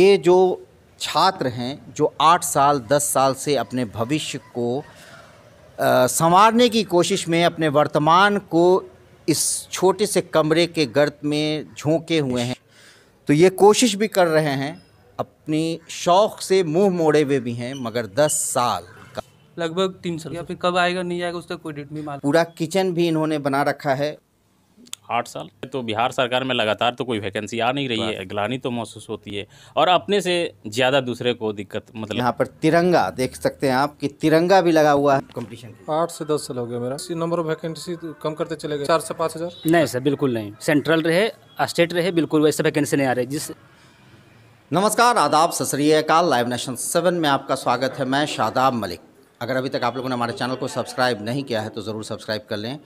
ये जो छात्र हैं जो 8 साल 10 साल से अपने भविष्य को संवारने की कोशिश में अपने वर्तमान को इस छोटे से कमरे के गर्त में झोंके हुए हैं, तो ये कोशिश भी कर रहे हैं, अपनी शौक़ से मुंह मोड़े हुए भी हैं, मगर 10 साल का लगभग 3 साल या फिर कब आएगा नहीं आएगा उसका कोई डेट नहीं मालूम। पूरा किचन भी इन्होंने बना रखा है। 8 साल तो बिहार सरकार में लगातार तो कोई वैकेंसी आ नहीं रही है, ग्लानि तो महसूस होती है और अपने से ज़्यादा दूसरे को दिक्कत। मतलब यहाँ पर तिरंगा देख सकते हैं आप कि तिरंगा भी लगा हुआ है। कंपटीशन 8 से 10 साल हो गया मेरा। नंबर ऑफ वैकेंसी कम करते चले गए, 4 से 5 हज़ार। नहीं सर, बिल्कुल नहीं। सेंट्रल रहे स्टेट रहे, बिल्कुल वैसे वैकेंसी नहीं आ रही जिस। नमस्कार, आदाब, सत श्री अकाल। लाइव नेशन 7 में आपका स्वागत है। मैं शादाब मलिक। अगर अभी तक आप लोगों ने हमारे चैनल को सब्सक्राइब नहीं किया है तो ज़रूर सब्सक्राइब कर लें।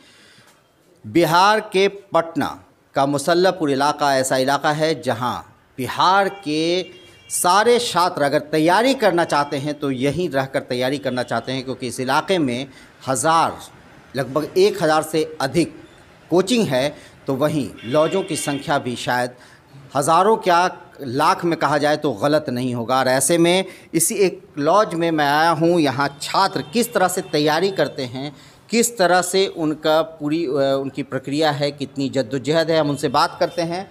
बिहार के पटना का मुसल्लहपुर इलाका ऐसा इलाका है जहां बिहार के सारे छात्र अगर तैयारी करना चाहते हैं तो यहीं रहकर तैयारी करना चाहते हैं, क्योंकि इस इलाके में लगभग 1000 से अधिक कोचिंग है, तो वहीं लॉजों की संख्या भी शायद हज़ारों क्या लाख में कहा जाए तो गलत नहीं होगा। और ऐसे में इसी एक लॉज में मैं आया हूँ। यहाँ छात्र किस तरह से तैयारी करते हैं, किस तरह से उनका उनकी प्रक्रिया है, कितनी जद्दोजहद है, हम उनसे बात करते हैं।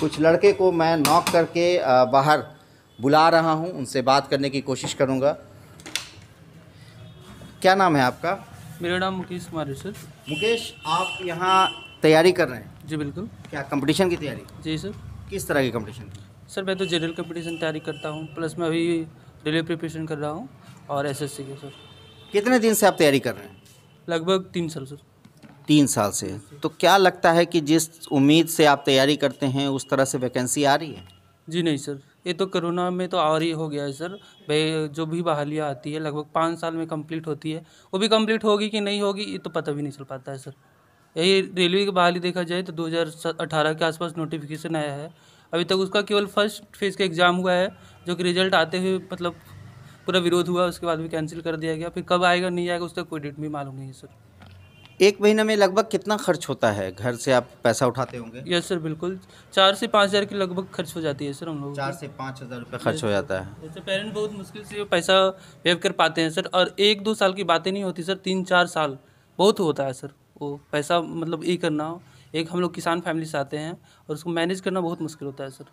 कुछ लड़के को मैं नॉक करके बाहर बुला रहा हूं, उनसे बात करने की कोशिश करूंगा। क्या नाम है आपका? मेरा नाम मुकेश कुमार है सर। मुकेश, आप यहाँ तैयारी कर रहे हैं? जी बिल्कुल। क्या कंपटीशन की तैयारी? जी सर। किस तरह की कंपटीशन? सर मैं तो जनरल कंपटीशन तैयारी करता हूँ, प्लस मैं अभी रेलवे प्रिपरेशन कर रहा हूँ और एसएससी के। सर कितने दिन से आप तैयारी कर रहे हैं? लगभग 3 साल सर। 3 साल से। तो क्या लगता है कि जिस उम्मीद से आप तैयारी करते हैं उस तरह से वैकेंसी आ रही है? जी नहीं सर, ये तो कोरोना में तो और ही हो गया है सर। भाई जो भी बहालियाँ आती है लगभग 5 साल में कंप्लीट होती है, वो भी कंप्लीट होगी कि नहीं होगी ये तो पता भी नहीं चल पाता है सर। यही रेलवे की बहाली देखा जाए तो 2018 के आसपास नोटिफिकेशन आया है, अभी तक उसका केवल फर्स्ट फेज़ का एग्ज़ाम हुआ है, जो कि रिजल्ट आते हुए मतलब पूरा विरोध हुआ, उसके बाद भी कैंसिल कर दिया गया। फिर कब आएगा नहीं आएगा उसका कोई डेट भी मालूम नहीं है सर। एक महीने में लगभग कितना खर्च होता है? घर से आप पैसा उठाते होंगे? यस सर, बिल्कुल 4 से 5 हज़ार की लगभग खर्च हो जाती है सर हम लोग। 4 से 5 हज़ार रुपये खर्च हो जाता है। जैसे पेरेंट बहुत मुश्किल से पैसा वेव कर पाते हैं सर, और 1-2 साल की बातें नहीं होती सर, 3-4 साल बहुत होता है सर। वो पैसा मतलब ये करना हो, एक हम लोग किसान फैमिली से आते हैं और उसको मैनेज करना बहुत मुश्किल होता है सर।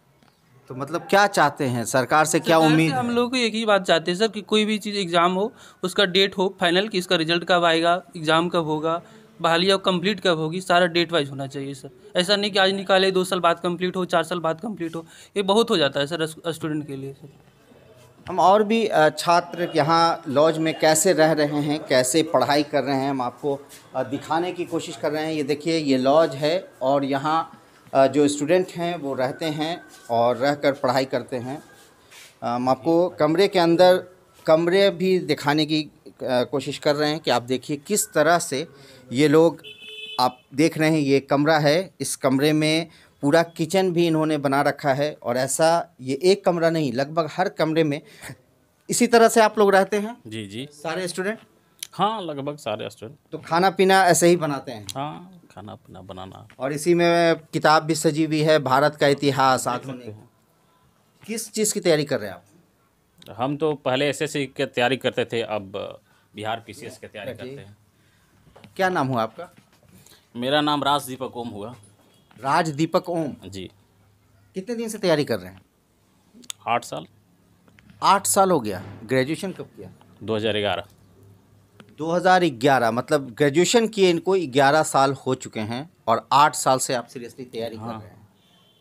तो मतलब क्या चाहते हैं सरकार से, क्या उम्मीद है? हम लोग को एक ही बात चाहते हैं सर कि कोई भी चीज़ एग्ज़ाम हो उसका डेट हो फाइनल, कि इसका रिजल्ट कब आएगा, एग्ज़ाम कब होगा, बहालिया कंप्लीट कब होगी, सारा डेट वाइज होना चाहिए सर। ऐसा नहीं कि आज निकाले 2 साल बाद कंप्लीट हो, 4 साल बाद कंप्लीट हो, ये बहुत हो जाता है सर स्टूडेंट के लिए सर। हम और भी छात्र यहाँ लॉज में कैसे रह रहे हैं, कैसे पढ़ाई कर रहे हैं, हम आपको दिखाने की कोशिश कर रहे हैं। ये देखिए, ये लॉज है और यहाँ जो स्टूडेंट हैं वो रहते हैं और रहकर पढ़ाई करते हैं। हम आपको कमरे के अंदर कमरे भी दिखाने की कोशिश कर रहे हैं कि आप देखिए किस तरह से ये लोग, आप देख रहे हैं ये कमरा है, इस कमरे में पूरा किचन भी इन्होंने बना रखा है। और ऐसा ये एक कमरा नहीं, लगभग हर कमरे में इसी तरह से आप लोग रहते हैं? जी जी, सारे स्टूडेंट? हाँ लगभग सारे स्टूडेंट। तो खाना पीना ऐसे ही बनाते हैं? हाँ, खाना पीना बनाना। और इसी में किताब भी सजी हुई है, भारत का इतिहास, आधुनिक। किस चीज़ की तैयारी कर रहे हैं आप? हम तो पहले एसएससी की तैयारी करते थे, अब बिहार पीसीएस की तैयारी करते हैं। क्या नाम हुआ आपका? मेरा नाम राज दीपक ओम हुआ। राज दीपक ओम जी। कितने दिन से तैयारी कर रहे हैं? 8 साल। 8 साल हो गया। ग्रेजुएशन कब किया? 2011। 2011, मतलब ग्रेजुएशन किए इनको 11 साल हो चुके हैं और 8 साल से आप सीरियसली तैयारी कर रहे हैं।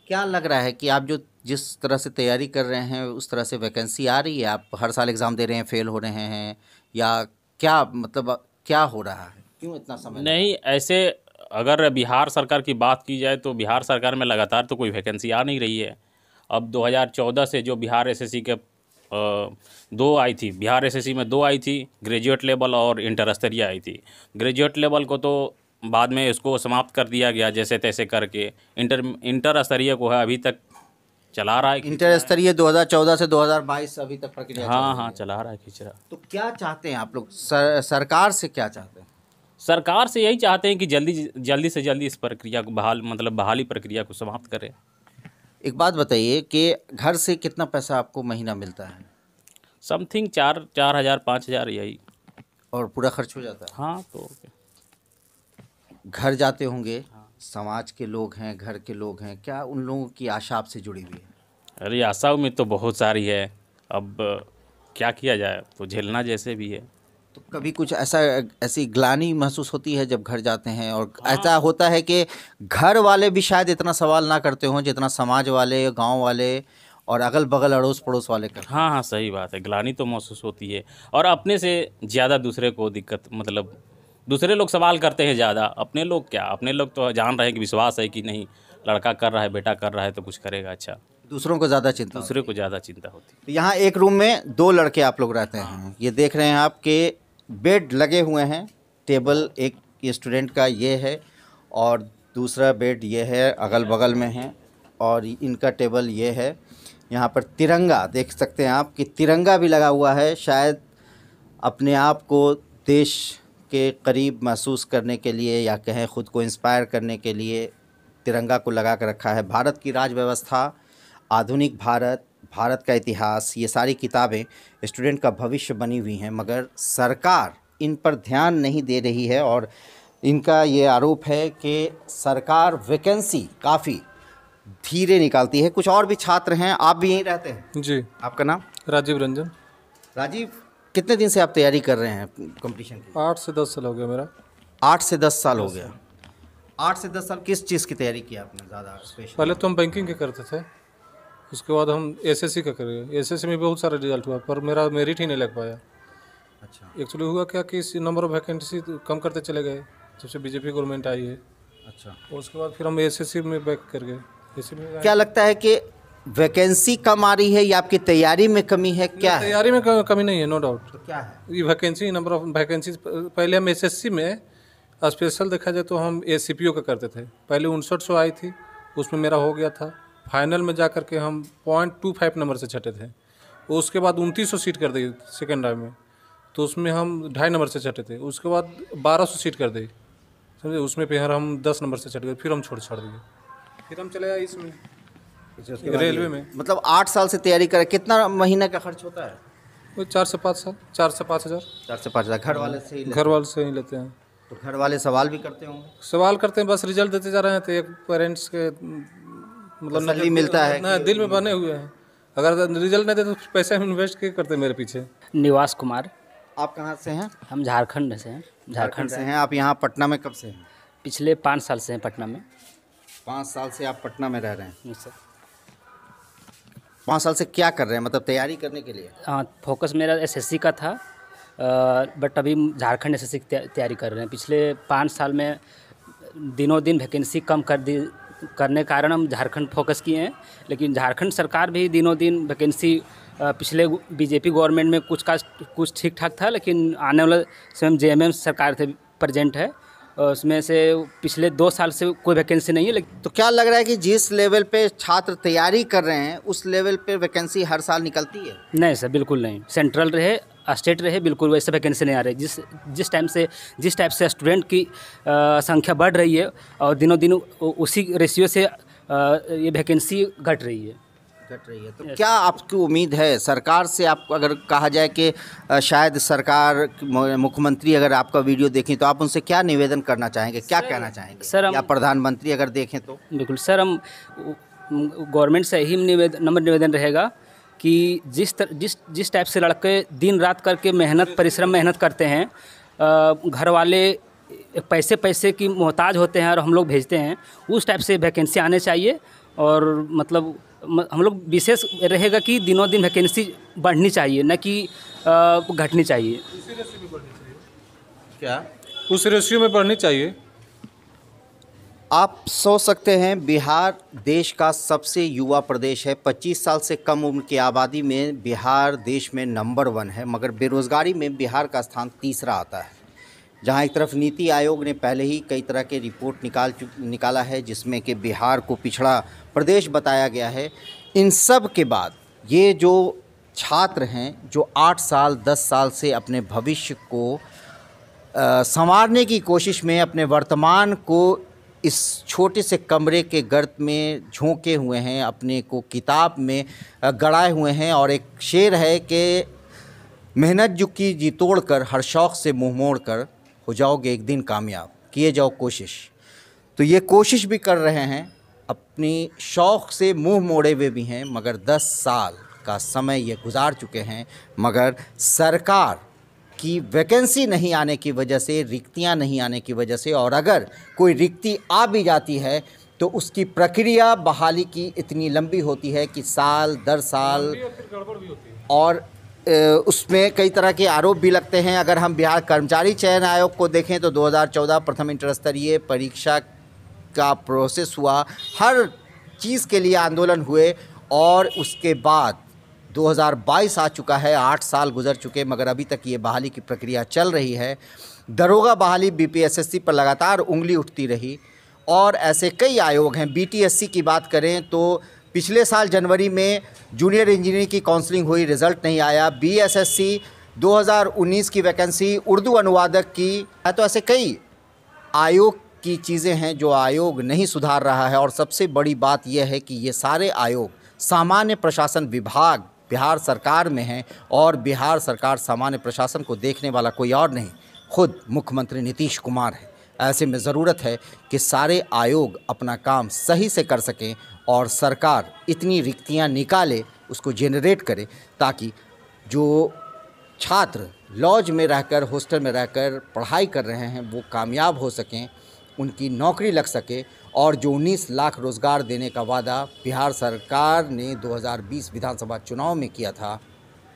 क्या लग रहा है कि आप जो जिस तरह से तैयारी कर रहे हैं उस तरह से वैकेंसी आ रही है? आप हर साल एग्ज़ाम दे रहे हैं, फेल हो रहे हैं, या क्या मतलब क्या हो रहा है, क्यों इतना समय? नहीं, ऐसे अगर बिहार सरकार की बात की जाए तो बिहार सरकार में लगातार तो कोई वैकेंसी आ नहीं रही है। अब 2014 से जो बिहार एसएससी के 2 आई थी, बिहार एसएससी में 2 आई थी, ग्रेजुएट लेवल और इंटर स्तरीय आई थी। ग्रेजुएट लेवल को तो बाद में इसको समाप्त कर दिया गया जैसे तैसे करके। इंटर स्तरीय को है अभी तक चला रहा है। इंटर स्तरीय 2014 से 2022 अभी तक प्रक्रिया हाँ चला रहा है, खींच रहा। तो क्या चाहते हैं आप लोग सरकार से, क्या चाहते हैं? सरकार से यही चाहते हैं कि जल्दी से जल्दी इस प्रक्रिया को बहाली प्रक्रिया को समाप्त करें। एक बात बताइए कि घर से कितना पैसा आपको महीना मिलता है समथिंग 4,000 5,000 यही। और पूरा खर्च हो जाता हाँ तो है? घर जाते होंगे, समाज के लोग हैं, घर के लोग हैं, क्या उन लोगों की आशा आपसे जुड़ी हुई है? अरे आशा उम्मीद तो बहुत सारी है, अब क्या किया जाए, तो झेलना जैसे भी है। तो कभी कुछ ऐसी ग्लानि महसूस होती है जब घर जाते हैं? और ऐसा होता है कि घर वाले भी शायद इतना सवाल ना करते हों जितना समाज वाले, गांव वाले और अगल बगल अड़ोस पड़ोस वाले करते हैं। हाँ हाँ सही बात है, ग्लानि तो महसूस होती है। और अपने से ज़्यादा दूसरे को दिक्कत, मतलब दूसरे लोग सवाल करते हैं ज़्यादा, अपने लोग क्या, अपने लोग तो जान रहे हैं कि विश्वास है कि नहीं लड़का कर रहा है, बेटा कर रहा है तो कुछ करेगा अच्छा। दूसरों को ज़्यादा चिंता होती दूसरे को ज़्यादा चिंता होती है। तो यहाँ एक रूम में 2 लड़के आप लोग रहते हैं। ये देख रहे हैं आप कि बेड लगे हुए हैं, टेबल एक स्टूडेंट का ये है और दूसरा बेड ये है, अगल बगल में है और इनका टेबल ये है। यहाँ पर तिरंगा देख सकते हैं आप कि तिरंगा भी लगा हुआ है, शायद अपने आप को देश के करीब महसूस करने के लिए या कहें ख़ुद को इंस्पायर करने के लिए तिरंगा को लगा कर रखा है। भारत की राज व्यवस्था, आधुनिक भारत, भारत का इतिहास, ये सारी किताबें स्टूडेंट का भविष्य बनी हुई हैं, मगर सरकार इन पर ध्यान नहीं दे रही है। और इनका ये आरोप है कि सरकार वैकेंसी काफ़ी धीरे निकालती है। कुछ और भी छात्र हैं, आप भी यहीं रहते हैं? जी। आपका नाम? राजीव रंजन। राजीव, कितने दिन से आप तैयारी कर रहे हैं कंपटीशन की? 8 से 10 साल हो गया मेरा। 8 से 10 साल हो गया। 8 से 10 साल किस चीज़ की तैयारी की आपने ज़्यादा स्पेशल? पहले तो हम बैंकिंग के करते थे, उसके बाद हम एसएससी का करेंगे। एसएससी में बहुत सारा रिजल्ट हुआ पर मेरा मेरिट ही नहीं लग पाया। अच्छा एक्चुअली हुआ क्या कि इस नंबर ऑफ वैकेंसी कम करते चले गए जब से बीजेपी गवर्नमेंट आई है। अच्छा। उसके बाद फिर हम एसएससी में बैक कर गए। क्या लगता है कि वैकेंसी कम आ रही है या आपकी तैयारी में कमी है, क्या है? तैयारी में कमी नहीं है, नो डाउट। तो क्या है ये वैकेंसी, नंबर ऑफ वैकेंसी, पहले हम एसएससी में स्पेशल देखा जाए तो हम एसीपीओ का करते थे। पहले 5900 आई थी, उसमें मेरा हो गया था। फाइनल में जा कर के हम 0.25 नंबर से छटे थे। उसके बाद 2900 सीट कर दी सेकेंड राउंड में, तो उसमें हम 2.5 नंबर से छटे थे। उसके बाद 1200 सीट कर दी, समझे, उसमें फिर हम 10 नंबर से छट गए। फिर हम छोड़ दिए, फिर हम चले आए इसमें रेलवे में। मतलब 8 साल से तैयारी करें, कितना महीने का खर्च होता है? वो 4 से 5 साल, 4 से 5 हज़ार। 4 से 5 हज़ार घर वाले से ही घर वाले से ही लेते हैं। तो घर वाले सवाल भी करते होंगे? सवाल करते हैं, बस रिजल्ट देते जा रहे हैं। तो एक पेरेंट्स के मतलब तसल्ली मिलता है ना, दिल में बने हुए हैं। अगर रिजल्ट नहीं दे तो पैसा इन्वेस्ट के करते मेरे पीछे। निवास कुमार। आप कहाँ से हैं? हम झारखंड से हैं। झारखंड से हैं। आप यहाँ पटना में कब से हैं? पिछले 5 साल से हैं पटना में। 5 साल से आप पटना में रह रहे हैं? जी सर। 5 साल से क्या कर रहे हैं, मतलब तैयारी करने के लिए? हाँ, फोकस मेरा एसएससी का था, बट अभी झारखंड एसएससी की तैयारी कर रहे हैं। पिछले 5 साल में दिनों दिन वैकेंसी कम करने कारण हम झारखंड फोकस किए हैं। लेकिन झारखंड सरकार भी दिनों दिन वैकेंसी, पिछले बीजेपी गवर्नमेंट में कुछ ठीक ठाक था, लेकिन आने वाले समय जेएमएम सरकार थे प्रेजेंट है, उसमें से पिछले 2 साल से कोई वैकेंसी नहीं है। लेकिन तो क्या लग रहा है कि जिस लेवल पे छात्र तैयारी कर रहे हैं उस लेवल पे वैकेंसी हर साल निकलती है? नहीं सर, बिल्कुल नहीं। सेंट्रल रहे, स्टेट रहे, बिल्कुल वैसे वैकेंसी नहीं आ रही। जिस टाइप से स्टूडेंट की संख्या बढ़ रही है और दिनों दिन उसी रेशियो से ये वैकेंसी घट रही है। तो क्या आपकी उम्मीद है सरकार से? आपको अगर कहा जाए कि शायद सरकार, मुख्यमंत्री अगर आपका वीडियो देखें तो आप उनसे क्या निवेदन करना चाहेंगे, क्या कहना चाहेंगे सर, या प्रधानमंत्री अगर देखें तो? बिल्कुल सर, हम गवर्नमेंट से ही निवेदन रहेगा कि जिस टाइप से लड़के दिन रात करके मेहनत करते हैं, घर वाले पैसे की मोहताज होते हैं और हम लोग भेजते हैं, उस टाइप से वैकेंसी आने चाहिए। और मतलब हम लोग विशेष रहेगा कि दिनों दिन वैकेंसी बढ़नी चाहिए, न कि घटनी चाहिए। क्या उस रेशियो में बढ़नी चाहिए? आप सोच सकते हैं बिहार देश का सबसे युवा प्रदेश है। 25 साल से कम उम्र की आबादी में बिहार देश में नंबर 1 है, मगर बेरोज़गारी में बिहार का स्थान तीसरा आता है। जहां एक तरफ नीति आयोग ने पहले ही कई तरह के रिपोर्ट निकाला है जिसमें कि बिहार को पिछड़ा प्रदेश बताया गया है। इन सब के बाद ये जो छात्र हैं जो 8 साल 10 साल से अपने भविष्य को संवारने की कोशिश में, अपने वर्तमान को इस छोटे से कमरे के गर्त में झोंके हुए हैं, अपने को किताब में गड़ाए हुए हैं। और एक शेर है कि मेहनत जो की जी तोड़ कर, हर शौक़ से मुँह मोड़ कर, हो जाओगे एक दिन कामयाब, किए जाओ कोशिश। तो ये कोशिश भी कर रहे हैं, अपनी शौक़ से मुँह मोड़े हुए भी हैं, मगर 10 साल का समय ये गुजार चुके हैं, मगर सरकार की वैकेंसी नहीं आने की वजह से, रिक्तियां नहीं आने की वजह से, और अगर कोई रिक्ति आ भी जाती है तो उसकी प्रक्रिया बहाली की इतनी लंबी होती है कि साल दर साल, और उसमें कई तरह के आरोप भी लगते हैं। अगर हम बिहार कर्मचारी चयन आयोग को देखें तो 2014 प्रथम इंटर स्तरीय परीक्षा का प्रोसेस हुआ, हर चीज़ के लिए आंदोलन हुए, और उसके बाद 2022 आ चुका है, 8 साल गुजर चुके, मगर अभी तक ये बहाली की प्रक्रिया चल रही है। दरोगा बहाली बीपीएसएससी पर लगातार उंगली उठती रही, और ऐसे कई आयोग हैं। बीटीएससी की बात करें तो पिछले साल जनवरी में जूनियर इंजीनियरिंग की काउंसलिंग हुई, रिज़ल्ट नहीं आया। बीएसएससी 2019 की वैकेंसी उर्दू अनुवादक की है। तो ऐसे कई आयोग की चीज़ें हैं जो आयोग नहीं सुधार रहा है। और सबसे बड़ी बात यह है कि ये सारे आयोग सामान्य प्रशासन विभाग बिहार सरकार में हैं, और बिहार सरकार सामान्य प्रशासन को देखने वाला कोई और नहीं, खुद मुख्यमंत्री नीतीश कुमार है। ऐसे में ज़रूरत है कि सारे आयोग अपना काम सही से कर सकें, और सरकार इतनी रिक्तियां निकाले, उसको जेनरेट करे, ताकि जो छात्र लॉज में रहकर, हॉस्टल में रहकर पढ़ाई कर रहे हैं वो कामयाब हो सकें, उनकी नौकरी लग सके, और जो 19 लाख रोज़गार देने का वादा बिहार सरकार ने 2020 विधानसभा चुनाव में किया था,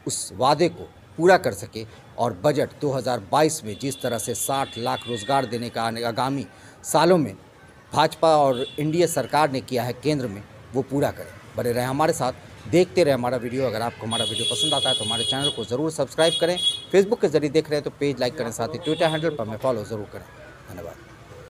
उस वादे को पूरा कर सके, और बजट 2022 में जिस तरह से 60 लाख रोज़गार देने का आगामी सालों में भाजपा और एनडीए सरकार ने किया है केंद्र में, वो पूरा करें। बने रहें हमारे साथ, देखते रहे हमारा वीडियो। अगर आपको हमारा वीडियो पसंद आता है तो हमारे चैनल को ज़रूर सब्सक्राइब करें। फेसबुक के ज़रिए देख रहे हैं तो पेज लाइक करें, साथ ही ट्विटर हैंडल पर हमें फॉलो ज़रूर करें। धन्यवाद।